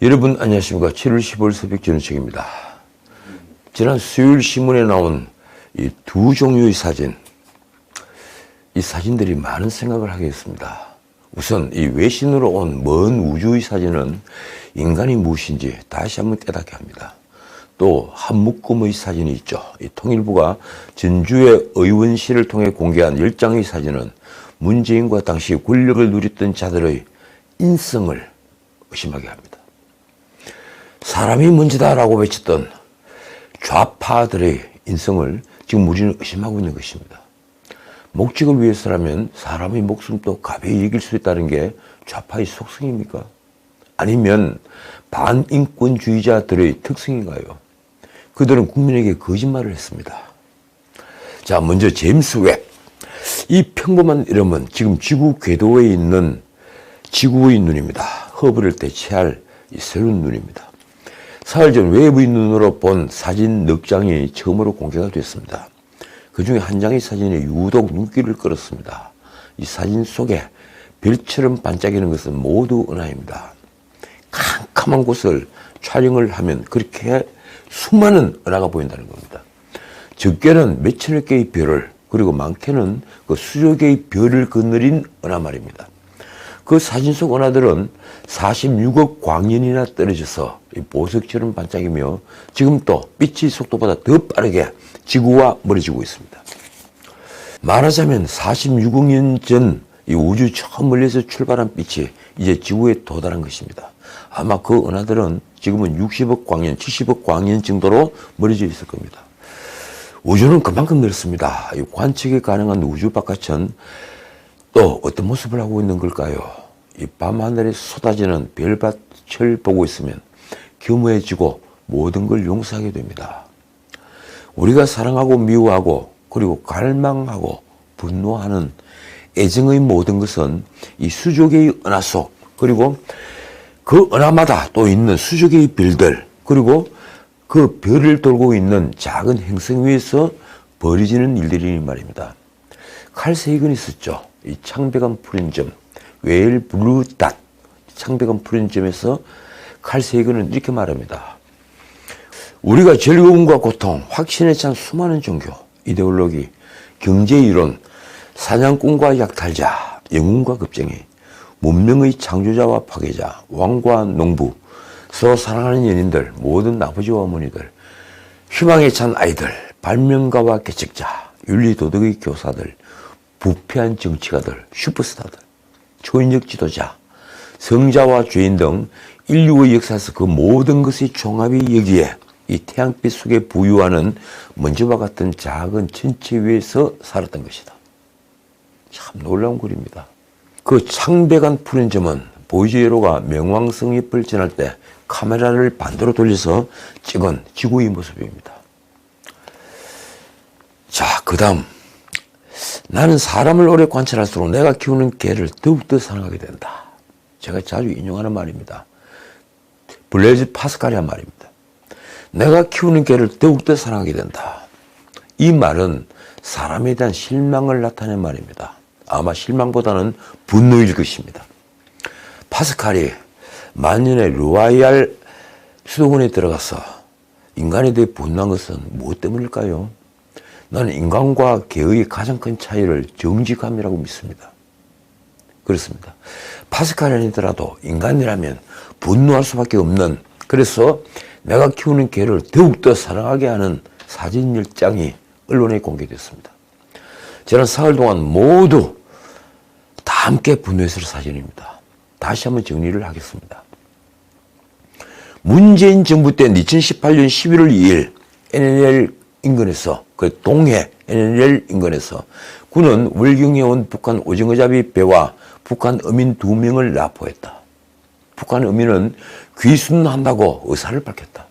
여러분 안녕하십니까. 7월 15일 새벽 전우책입니다. 지난 수요일 신문에 나온 이 두 종류의 사진, 이 사진들이 많은 생각을 하게 했습니다. 우선 이 외신으로 온 먼 우주의 사진은 인간이 무엇인지 다시 한번 깨닫게 합니다. 또 한 묶음의 사진이 있죠. 이 통일부가 전주의 의원실을 통해 공개한 10장의 사진은 문재인과 당시 권력을 누렸던 자들의 인성을 의심하게 합니다. 사람이 먼저다라고 외쳤던 좌파들의 인성을 지금 우리는 의심하고 있는 것입니다. 목적을 위해서라면 사람의 목숨도 가벼이 여길 수 있다는 게 좌파의 속성입니까? 아니면 반인권주의자들의 특성인가요? 그들은 국민에게 거짓말을 했습니다. 자, 먼저 제임스 웹. 이 평범한 이름은 지금 지구 궤도에 있는 지구의 눈입니다. 허블을 대체할 이 새로운 눈입니다. 사흘 전 웹의 눈으로 본 사진 넉 장이 처음으로 공개가 됐습니다. 그 중에 한 장의 사진이 유독 눈길을 끌었습니다. 이 사진 속에 별처럼 반짝이는 것은 모두 은하입니다. 캄캄한 곳을 촬영을 하면 그렇게 수많은 은하가 보인다는 겁니다. 적게는 몇천여 개의 별을, 그리고 많게는 그 수조 개의 별을 거느린 은하 말입니다. 그 사진 속 은하들은 46억 광년이나 떨어져서 보석처럼 반짝이며 지금 또 빛의 속도보다 더 빠르게 지구와 멀어지고 있습니다. 말하자면 46억 년 전 이 우주 저 멀리서 출발한 빛이 이제 지구에 도달한 것입니다. 아마 그 은하들은 지금은 60억 광년, 70억 광년 정도로 멀어져 있을 겁니다. 우주는 그만큼 넓습니다. 관측이 가능한 우주 바깥은 또 어떤 모습을 하고 있는 걸까요? 이 밤하늘에 쏟아지는 별밭을 보고 있으면 겸허해지고 모든 걸 용서하게 됩니다. 우리가 사랑하고 미워하고 그리고 갈망하고 분노하는 애정의 모든 것은 이 수조 개의 은하 속, 그리고 그 은하마다 또 있는 수조 개의 별들, 그리고 그 별을 돌고 있는 작은 행성 위에서 벌어지는 일들이 말입니다. 칼 세이건이 있었죠. 이 창백한 푸른 점, 웨일 블루 닷, 창백한 푸른 점에서 칼 세이건은 이렇게 말합니다. 우리가 즐거움과 고통, 확신에 찬 수많은 종교, 이데올로기, 경제이론, 사냥꾼과 약탈자, 영웅과 겁쟁이, 문명의 창조자와 파괴자, 왕과 농부, 서로 사랑하는 연인들, 모든 아버지와 어머니들, 희망에 찬 아이들, 발명가와 개척자, 윤리도덕의 교사들, 부패한 정치가들, 슈퍼스타들, 초인적 지도자, 성자와 죄인 등 인류의 역사에서 그 모든 것의 종합이 여기에 이 태양빛 속에 부유하는 먼지와 같은 작은 천체 위에서 살았던 것이다. 참 놀라운 글입니다. 그 창백한 푸른 점은 보이지에로가 명왕성잎을 지날 때 카메라를 반대로 돌려서 찍은 지구의 모습입니다. 자, 그 다음. 나는 사람을 오래 관찰할수록 내가 키우는 개를 더욱더 사랑하게 된다. 제가 자주 인용하는 말입니다. 블레이즈 파스칼이 한 말입니다. 내가 키우는 개를 더욱더 사랑하게 된다. 이 말은 사람에 대한 실망을 나타낸 말입니다. 아마 실망보다는 분노일 것입니다. 파스칼이 만년에 로얄 수도원에 들어가서 인간에 대해 분노한 것은 무엇 때문일까요? 나는 인간과 개의 가장 큰 차이를 정직함이라고 믿습니다. 그렇습니다. 파스칼이 아니더라도 인간이라면 분노할 수밖에 없는, 그래서 내가 키우는 개를 더욱더 사랑하게 하는 사진 10장이 언론에 공개됐습니다. 지난 사흘 동안 모두 다 함께 분노했을 사진입니다. 다시 한번 정리를 하겠습니다. 문재인 정부 때 2018년 11월 2일 NLL 인근에서, 그 동해 NLL 인근에서 군은 월경에 온 북한 오징어잡이 배와 북한 어민 2명을 납포했다. 북한 어민은 귀순한다고 의사를 밝혔다.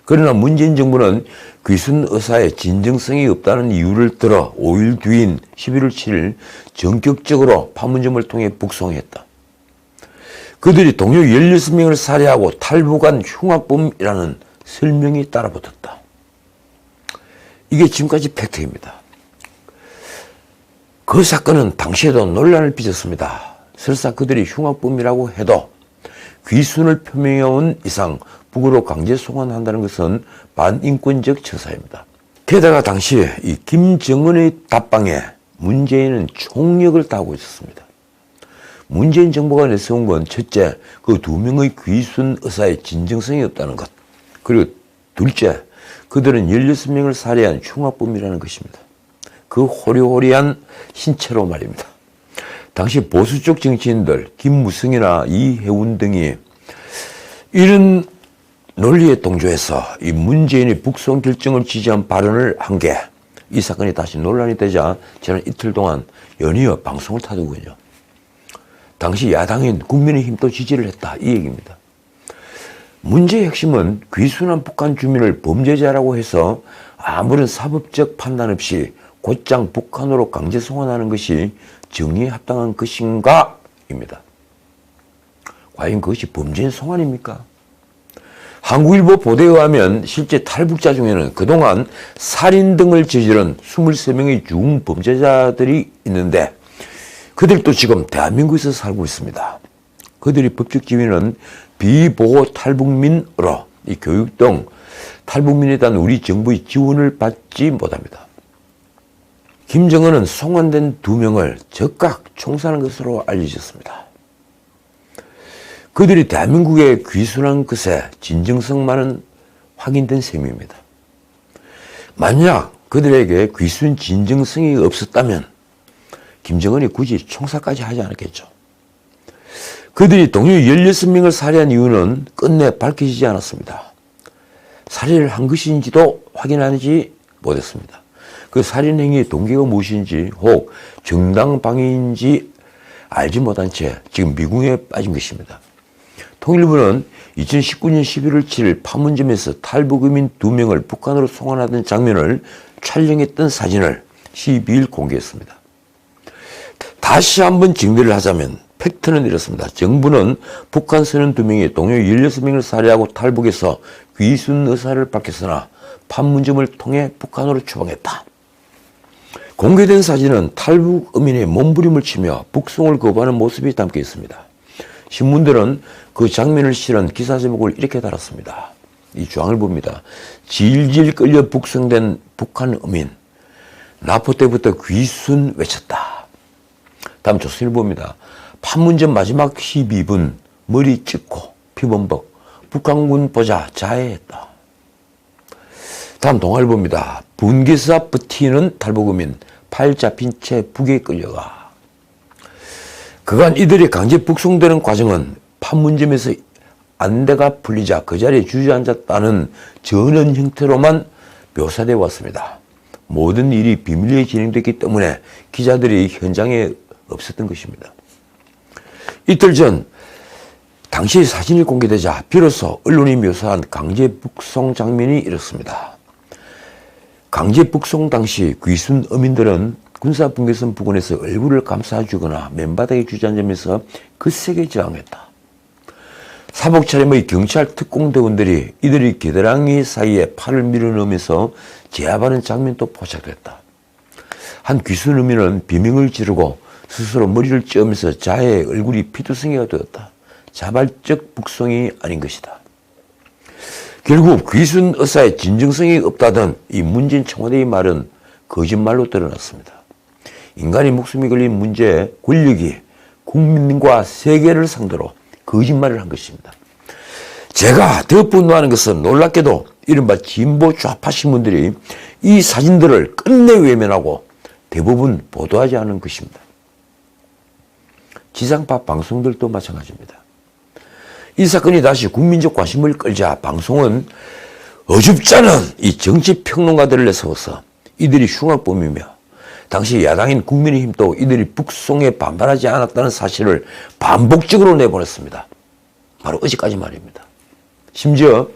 그러나 문재인 정부는 귀순 의사에 진정성이 없다는 이유를 들어 5일 뒤인 11월 7일 전격적으로 판문점을 통해 북송했다. 그들이 동료 16명을 살해하고 탈북한 흉악범이라는 설명이 따라붙었다. 이게 지금까지 팩트입니다. 그 사건은 당시에도 논란을 빚었습니다. 설사 그들이 흉악범이라고 해도 귀순을 표명해온 이상 북으로 강제 송환한다는 것은 반인권적 처사입니다. 게다가 당시에 이 김정은의 답방에 문재인은 총력을 다하고 있었습니다. 문재인 정부가 내세운 건 첫째, 그 두 명의 귀순 의사의 진정성이 없다는 것. 그리고 둘째, 그들은 16명을 살해한 흉악범이라는 것입니다. 그 호리호리한 신체로 말입니다. 당시 보수 쪽 정치인들, 김무성이나 이해운 등이 이런 논리에 동조해서 이 문재인의 북송 결정을 지지한 발언을 한 게 이 사건이 다시 논란이 되자 저는 이틀 동안 연이어 방송을 타더군요. 당시 야당인 국민의힘도 지지를 했다, 이 얘기입니다. 문제의 핵심은 귀순한 북한 주민을 범죄자라고 해서 아무런 사법적 판단 없이 곧장 북한으로 강제 송환하는 것이 정의에 합당한 것인가? 입니다. 과연 그것이 범죄인 송환입니까? 한국일보 보도에 의하면 실제 탈북자 중에는 그동안 살인 등을 저지른 23명의 중범죄자들이 있는데 그들도 지금 대한민국에서 살고 있습니다. 그들의 법적 지위는 비보호 탈북민으로 이 교육 등 탈북민에 대한 우리 정부의 지원을 받지 못합니다. 김정은은 송환된 2명을 즉각 총살한 것으로 알려졌습니다. 그들이 대한민국에 귀순한 것에 진정성만은 확인된 셈입니다. 만약 그들에게 귀순 진정성이 없었다면 김정은이 굳이 총살까지 하지 않았겠죠. 그들이 동료 16명을 살해한 이유는 끝내 밝혀지지 않았습니다. 살해를 한 것인지도 확인하지 못했습니다. 그 살인 행위의 동기가 무엇인지 혹 정당 방위인지 알지 못한 채 지금 미궁에 빠진 것입니다. 통일부는 2019년 11월 7일 판문점에서 탈북민 2명을 북한으로 송환하던 장면을 촬영했던 사진을 12일 공개했습니다. 다시 한번 정리를 하자면 팩트는 이렇습니다. 정부는 북한 선원 2명이 동료 16명을 살해하고 탈북해서 귀순 의사를 밝혔으나 판문점을 통해 북한으로 추방했다. 공개된 사진은 탈북 어민의 몸부림을 치며 북송을 거부하는 모습이 담겨 있습니다. 신문들은 그 장면을 실은 기사 제목을 이렇게 달았습니다. 이 조항을 봅니다. 질질 끌려 북송된 북한 어민, 납포 때부터 귀순 외쳤다. 다음 조선일보입니다. 판문점 마지막 12분 머리 찍고 피범벅 북한군 보자 자해했다. 다음 동아일보입니다. 분기사 버티는 탈북어민 팔 잡힌 채 북에 끌려가. 그간 이들이 강제 북송되는 과정은 판문점에서 안대가 풀리자 그 자리에 주저앉았다는 전원 형태로만 묘사되어 왔습니다. 모든 일이 비밀리에 진행됐기 때문에 기자들이 현장에 없었던 것입니다. 이틀 전 당시 사진이 공개되자 비로소 언론이 묘사한 강제 북송 장면이 이렇습니다. 강제 북송 당시 귀순 어민들은 군사분계선 부근에서 얼굴을 감싸주거나 맨바닥에 주저앉으면서 거세게 저항했다. 사복 차림의 경찰 특공대원들이 이들이 겨드랑이 사이에 팔을 밀어넣으면서 제압하는 장면도 포착됐다. 한 귀순 어민은 비명을 지르고 스스로 머리를 찌우면서 자해의 얼굴이 피투성이가 되었다. 자발적 북송이 아닌 것이다. 결국 귀순 의사의 진정성이 없다던 이 문재인 청와대의 말은 거짓말로 드러났습니다. 인간의 목숨이 걸린 문제에 권력이 국민과 세계를 상대로 거짓말을 한 것입니다. 제가 더 분노하는 것은 놀랍게도 이른바 진보 좌파 신문들이 이 사진들을 끝내 외면하고 대부분 보도하지 않은 것입니다. 지상파 방송들도 마찬가지입니다. 이 사건이 다시 국민적 관심을 끌자 방송은 어줍잖은 이 정치평론가들을 내세워서 이들이 흉악범이며 당시 야당인 국민의힘도 이들이 북송에 반발하지 않았다는 사실을 반복적으로 내보냈습니다. 바로 어제까지 말입니다. 심지어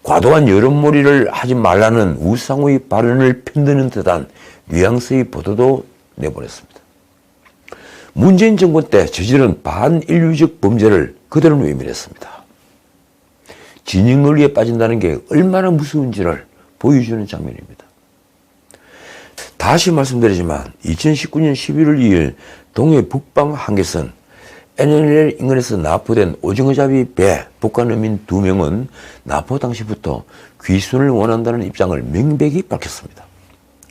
과도한 여론몰이를 하지 말라는 우상호의 발언을 편드는 듯한 뉘앙스의 보도도 내보냈습니다. 문재인 정권 때 저지른 반인류적 범죄를 그대로 외면했습니다. 진영 논리에 빠진다는 게 얼마나 무서운지를 보여주는 장면입니다. 다시 말씀드리지만 2019년 11월 2일 동해 북방 한계선 NLL 인근에서 납포된 오징어잡이 배 북한 어민 2명은 납포 당시부터 귀순을 원한다는 입장을 명백히 밝혔습니다.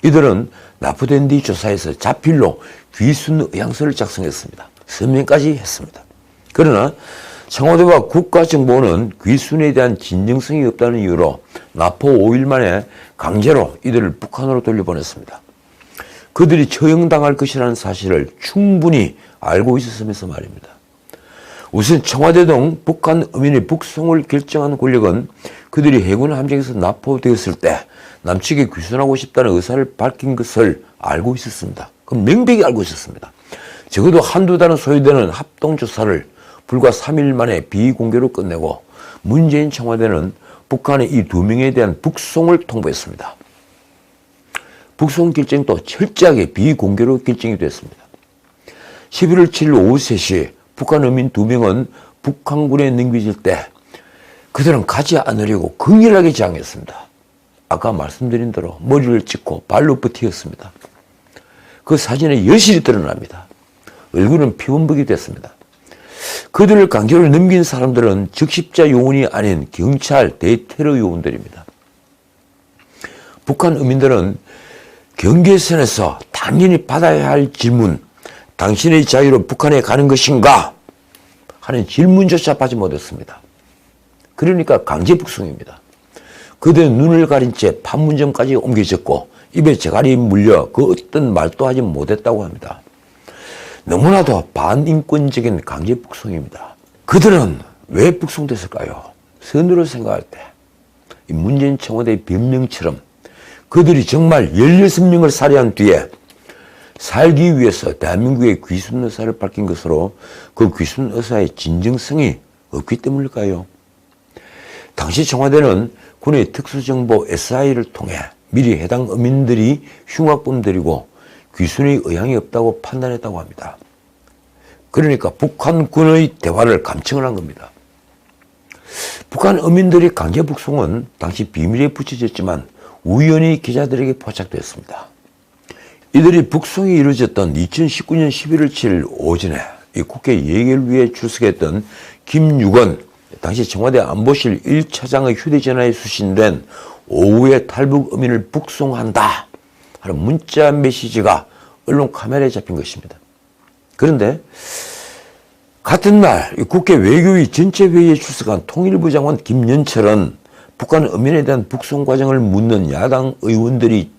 이들은 납포된 뒤 조사에서 자필로 귀순 의향서를 작성했습니다. 서명까지 했습니다. 그러나 청와대와 국가정보원은 귀순에 대한 진정성이 없다는 이유로 납포 5일 만에 강제로 이들을 북한으로 돌려보냈습니다. 그들이 처형당할 것이라는 사실을 충분히 알고 있었으면서 말입니다. 우선 청와대 등 북한 어민의 북송을 결정한 권력은 그들이 해군 함정에서 납포되었을 때 남측에 귀순하고 싶다는 의사를 밝힌 것을 알고 있었습니다. 그럼 명백히 알고 있었습니다. 적어도 한두 달은 소요되는 합동조사를 불과 3일 만에 비공개로 끝내고 문재인 청와대는 북한의 이 2명에 대한 북송을 통보했습니다. 북송 결정도 철저하게 비공개로 결정이 됐습니다. 11월 7일 오후 3시 북한 어민 2명은 북한군에 넘겨질 때 그들은 가지 않으려고 극렬하게 저항했습니다. 아까 말씀드린 대로 머리를 찍고 발로 버티었습니다. 그 사진에 여실히 드러납니다. 얼굴은 피범벅이 됐습니다. 그들을 강제로 넘긴 사람들은 적십자 요원이 아닌 경찰 대테러 요원들입니다. 북한 어민들은 경계선에서 당연히 받아야 할 질문, 당신의 자유로 북한에 가는 것인가? 하는 질문조차 받지 못했습니다. 그러니까 강제 북송입니다. 그들은 눈을 가린 채 판문점까지 옮겨졌고 입에 재갈이 물려 그 어떤 말도 하지 못했다고 합니다. 너무나도 반인권적인 강제 북송입니다. 그들은 왜 북송됐을까요? 선으로 생각할 때 이 문재인 청와대의 변명처럼 그들이 정말 16명을 살해한 뒤에 살기 위해서 대한민국의 귀순 의사를 밝힌 것으로 그 귀순 의사의 진정성이 없기 때문일까요? 당시 청와대는 군의 특수정보 SI를 통해 미리 해당 어민들이 흉악범들이고 귀순의 의향이 없다고 판단했다고 합니다. 그러니까 북한군의 대화를 감청을 한 겁니다. 북한 어민들의 강제 북송은 당시 비밀에 붙여졌지만 우연히 기자들에게 포착됐습니다. 이들이 북송이 이루어졌던 2019년 11월 7일 오전에 이 국회 예결 위에 출석했던 김유건 당시 청와대 안보실 1차장의 휴대전화에 수신된 오후에 탈북 어민을 북송한다 하는 문자 메시지가 언론 카메라에 잡힌 것입니다. 그런데 같은 날 국회 외교위 전체회의에 출석한 통일부 장관 김연철은 북한 어민에 대한 북송 과정을 묻는 야당 의원들이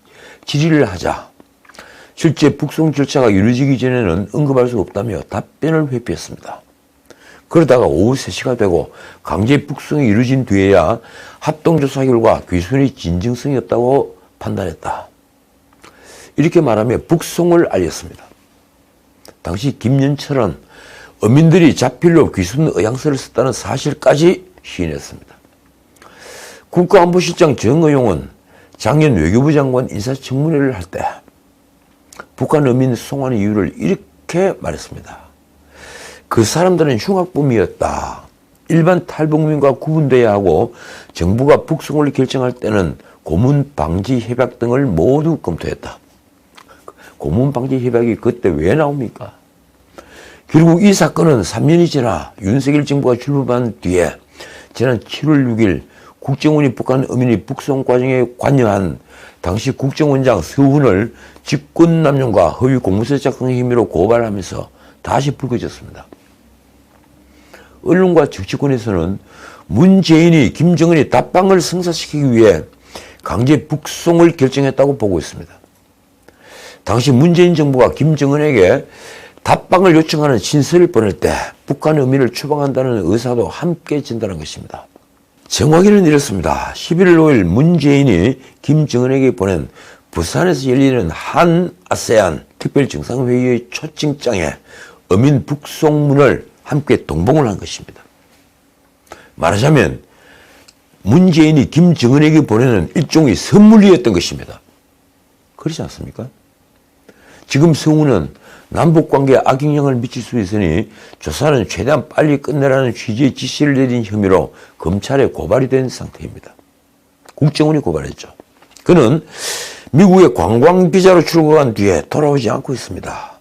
질의를 하자 실제 북송 절차가 이루어지기 전에는 언급할 수 없다며 답변을 회피했습니다. 그러다가 오후 3시가 되고 강제 북송이 이루어진 뒤에야 합동조사 결과 귀순의 진정성이 없다고 판단했다. 이렇게 말하며 북송을 알렸습니다. 당시 김연철은 어민들이 자필로 귀순 의향서를 썼다는 사실까지 시인했습니다. 국가안보실장 정의용은 작년 외교부 장관 인사청문회를 할 때 북한 어민 송환 이유를 이렇게 말했습니다. 그 사람들은 흉악범이었다. 일반 탈북민과 구분돼야 하고 정부가 북송을 결정할 때는 고문방지 협약 등을 모두 검토했다. 고문방지 협약이 그때 왜 나옵니까? 결국 이 사건은 3년이 지나 윤석열 정부가 출범한 뒤에 지난 7월 6일 국정원이 북한 어민의 북송 과정에 관여한 당시 국정원장 서훈을 직권남용과 허위 공문서 작성 혐의로 고발하면서 다시 불거졌습니다. 언론과 정치권에서는 문재인이 김정은의 답방을 성사시키기 위해 강제 북송을 결정했다고 보고 있습니다. 당시 문재인 정부가 김정은에게 답방을 요청하는 신서를 보낼 때 북한 어민을 추방한다는 의사도 함께 진단한 것입니다. 정확히는 이렇습니다. 11월 5일 문재인이 김정은에게 보낸 부산에서 열리는 한 아세안 특별정상회의의 초청장에 어민 북송문을 함께 동봉을 한 것입니다. 말하자면 문재인이 김정은에게 보내는 일종의 선물이었던 것입니다. 그렇지 않습니까? 지금 서훈은 남북관계에 악영향을 미칠 수 있으니 조사는 최대한 빨리 끝내라는 취지의 지시를 내린 혐의로 검찰에 고발이 된 상태입니다. 국정원이 고발했죠. 그는 미국에 관광비자로 출국한 뒤에 돌아오지 않고 있습니다.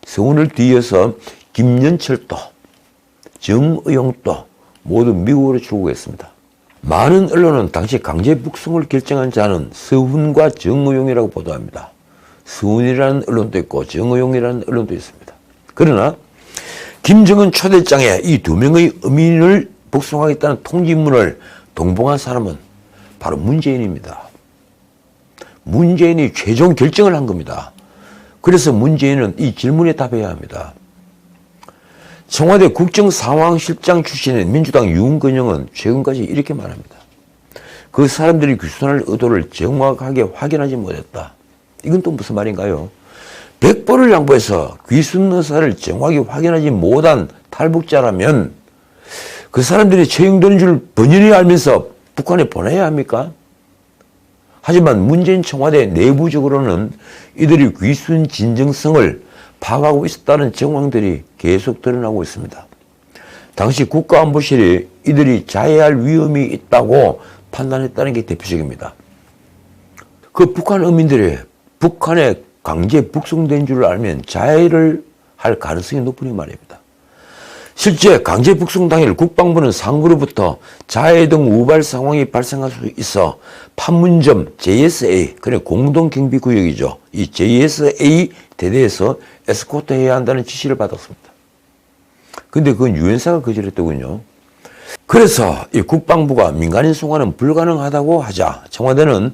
서훈을 뒤이어서 김연철도 정의용도 모두 미국으로 출국했습니다. 많은 언론은 당시 강제 북송을 결정한 자는 서훈과 정의용이라고 보도합니다. 서훈이라는 언론도 있고 정의용이라는 언론도 있습니다. 그러나 김정은 초대장에 이 두 명의 어민을 북송하겠다는 통지문을 동봉한 사람은 바로 문재인입니다. 문재인이 최종 결정을 한 겁니다. 그래서 문재인은 이 질문에 답해야 합니다. 청와대 국정상황실장 출신인 민주당 윤건영은 최근까지 이렇게 말합니다. 그 사람들이 귀순할 의도를 정확하게 확인하지 못했다. 이건 또 무슨 말인가요? 100번을 양보해서 귀순 의사를 정확히 확인하지 못한 탈북자라면 그 사람들이 채용되는 줄 번연히 알면서 북한에 보내야 합니까? 하지만 문재인 청와대 내부적으로는 이들이 귀순 진정성을 파악하고 있었다는 정황들이 계속 드러나고 있습니다. 당시 국가안보실이 이들이 자해할 위험이 있다고 판단했다는 게 대표적입니다. 그 북한 어민들이 북한에 강제 북송된 줄 알면 자해를 할 가능성이 높으니 말입니다. 실제 강제 북송 당일 국방부는 상부로부터 자해 등 우발 상황이 발생할 수 있어 판문점 JSA, 그래 공동경비구역이죠. 이 JSA 대대에서 에스코트해야 한다는 지시를 받았습니다. 근데 그건 유엔사가 거절했더군요. 그래서 이 국방부가 민간인 송환은 불가능하다고 하자 청와대는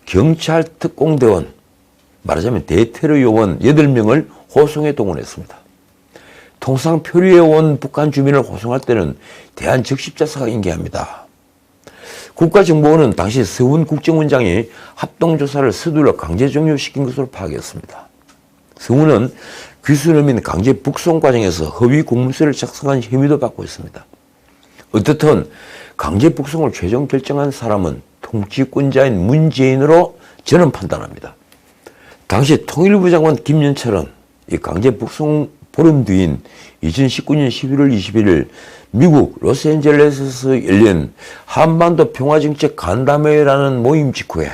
경찰 특공대원, 말하자면 대테러 요원 8명을 호송에 동원했습니다. 통상 표류해 온 북한 주민을 호송할 때는 대한적십자사가 인계합니다. 국가정보원은 당시 서훈 국정원장이 합동조사를 서둘러 강제 종료시킨 것으로 파악했습니다. 서훈은 귀순어민 강제 북송 과정에서 허위 공문서를 작성한 혐의도 받고 있습니다. 어떻든 강제 북송을 최종 결정한 사람은 통치권자인 문재인으로 저는 판단합니다. 당시 통일부 장관 김연철은 이 강제 북송 보름 뒤인 2019년 11월 21일 미국 로스앤젤레스에서 열린 한반도 평화정책 간담회라는 모임 직후에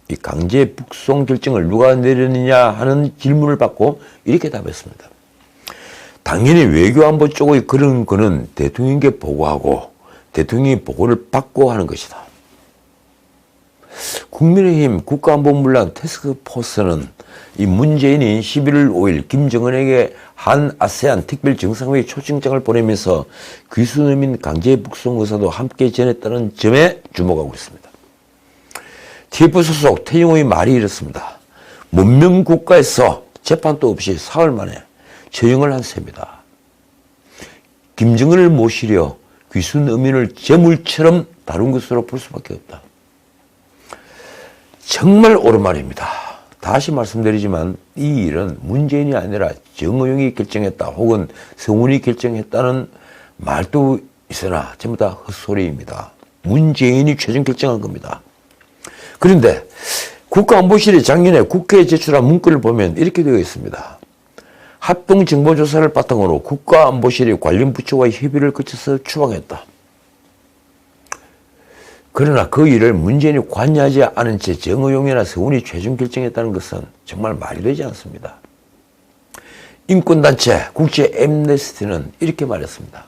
이 강제 북송 결정을 누가 내렸느냐 하는 질문을 받고 이렇게 답했습니다. 당연히 외교안보 쪽의 그런 거는 대통령께 보고하고 대통령이 보고를 받고 하는 것이다. 국민의힘 국가안보문란 태스크포스는 이 문재인이 11월 5일 김정은에게 한 아세안 특별정상회의 초청장을 보내면서 귀순어민 강제 북송 의사도 함께 전했다는 점에 주목하고 있습니다. TF 소속 태영호의 말이 이렇습니다. 문명 국가에서 재판도 없이 사흘 만에 처형을 한 셈이다. 김정은을 모시려 귀순어민을 재물처럼 다룬 것으로 볼 수밖에 없다. 정말 옳은 말입니다. 다시 말씀드리지만 이 일은 문재인이 아니라 정의용이 결정했다 혹은 성훈이 결정했다는 말도 있으나 전부 다 헛소리입니다. 문재인이 최종 결정한 겁니다. 그런데 국가안보실이 작년에 국회에 제출한 문건을 보면 이렇게 되어 있습니다. 합동정보조사를 바탕으로 국가안보실이 관련 부처와 협의를 거쳐서 추방했다. 그러나 그 일을 문재인이 관여하지 않은 채 정의용이나 서훈이 최종 결정했다는 것은 정말 말이 되지 않습니다. 인권단체 국제 앰네스티는 이렇게 말했습니다.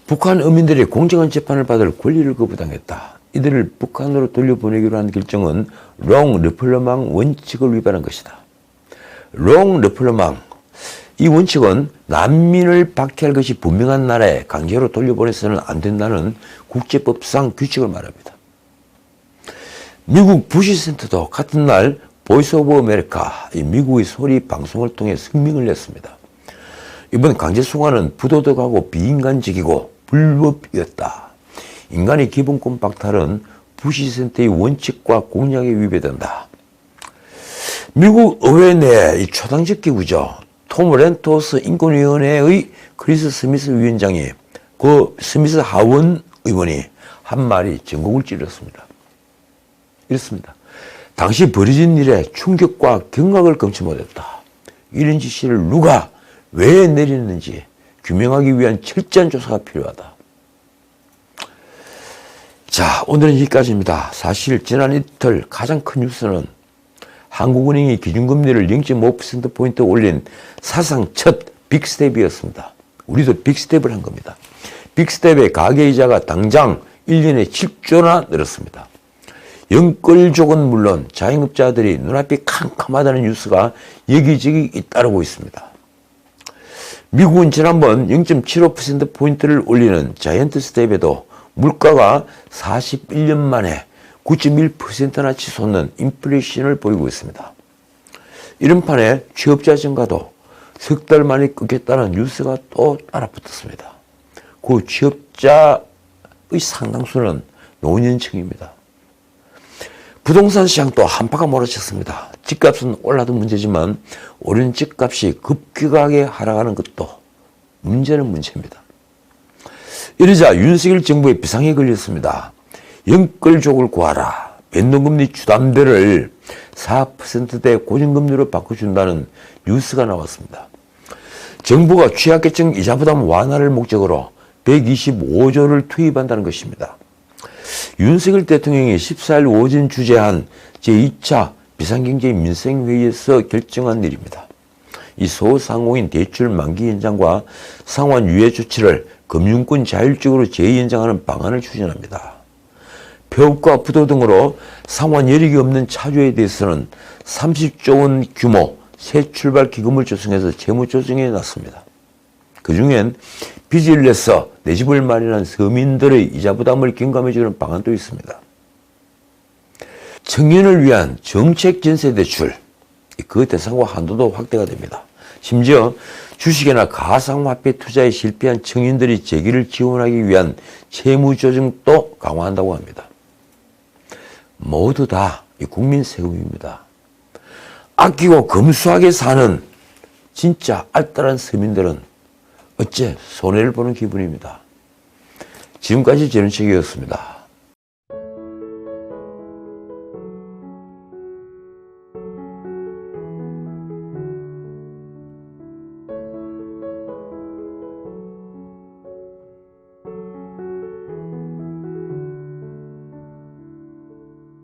북한 어민들이 공정한 재판을 받을 권리를 거부당했다. 이들을 북한으로 돌려보내기로 한 결정은 롱 르플러망 원칙을 위반한 것이다. 롱 르플러망, 이 원칙은 난민을 박해할 것이 분명한 나라에 강제로 돌려보내서는 안 된다는 국제법상 규칙을 말합니다. 미국 부시센터도 같은 날 보이스 오브 아메리카, 미국의 소리 방송을 통해声明을 냈습니다. 이번 강제 송환은 부도덕하고 비인간적이고 불법이었다. 인간의 기본권 박탈은 부시센터의 원칙과 공약에 위배된다. 미국 의회 내 초당적 기구죠. 톰 렌토스 인권위원회의 크리스 스미스 위원장이 그 스미스 하원 의원이 한 말이 전국을 찔렀습니다. 이렇습니다. 당시 벌어진 일에 충격과 경악을 금치 못했다. 이런 지시를 누가 왜 내렸는지 규명하기 위한 철저한 조사가 필요하다. 자, 오늘은 여기까지입니다. 사실 지난 이틀 가장 큰 뉴스는 한국은행이 기준금리를 0.5%포인트 올린 사상 첫 빅스텝이었습니다. 우리도 빅스텝을 한 겁니다. 빅스텝의 가계이자가 당장 1년에 7조나 늘었습니다. 영끌족은 물론 자영업자들이 눈앞이 캄캄하다는 뉴스가 여기저기 잇따르고 있습니다. 미국은 지난번 0.75%포인트를 올리는 자이언트 스텝에도 물가가 41년 만에 9.1%나 치솟는 인플레이션을 보이고 있습니다. 이런 판에 취업자 증가도 석 달 만에 끊겠다는 뉴스가 또 따라붙었습니다. 그 취업자의 상당수는 노년층입니다. 부동산 시장도 한파가 몰아쳤습니다. 집값은 올라도 문제지만 오른 집값이 급격하게 하락하는 것도 문제는 문제입니다. 이러자 윤석열 정부의 비상에 걸렸습니다. 영끌족을 구하라. 변동금리 주담대를 4%대 고정금리로 바꿔준다는 뉴스가 나왔습니다. 정부가 취약계층 이자부담 완화를 목적으로 125조를 투입한다는 것입니다. 윤석열 대통령이 14일 오전 주재한 제2차 비상경제 민생회의에서 결정한 일입니다. 이 소상공인 대출 만기 연장과 상환 유예 조치를 금융권 자율적으로 재연장하는 방안을 추진합니다. 폐업과 부도 등으로 상환 여력이 없는 차주에 대해서는 30조 원 규모 새 출발 기금을 조성해서 재무 조정에 나섭니다. 그중엔 빚을 내서 내 집을 마련한 서민들의 이자 부담을 경감해주는 방안도 있습니다. 청년을 위한 정책 전세 대출, 그 대상과 한도도 확대가 됩니다. 심지어 주식이나 가상화폐 투자에 실패한 청년들이 재기를 지원하기 위한 채무 조정도 강화한다고 합니다. 모두 다 국민 세금입니다. 아끼고 검소하게 사는 진짜 알뜰한 서민들은 어째 손해를 보는 기분입니다. 지금까지 전원책이었습니다.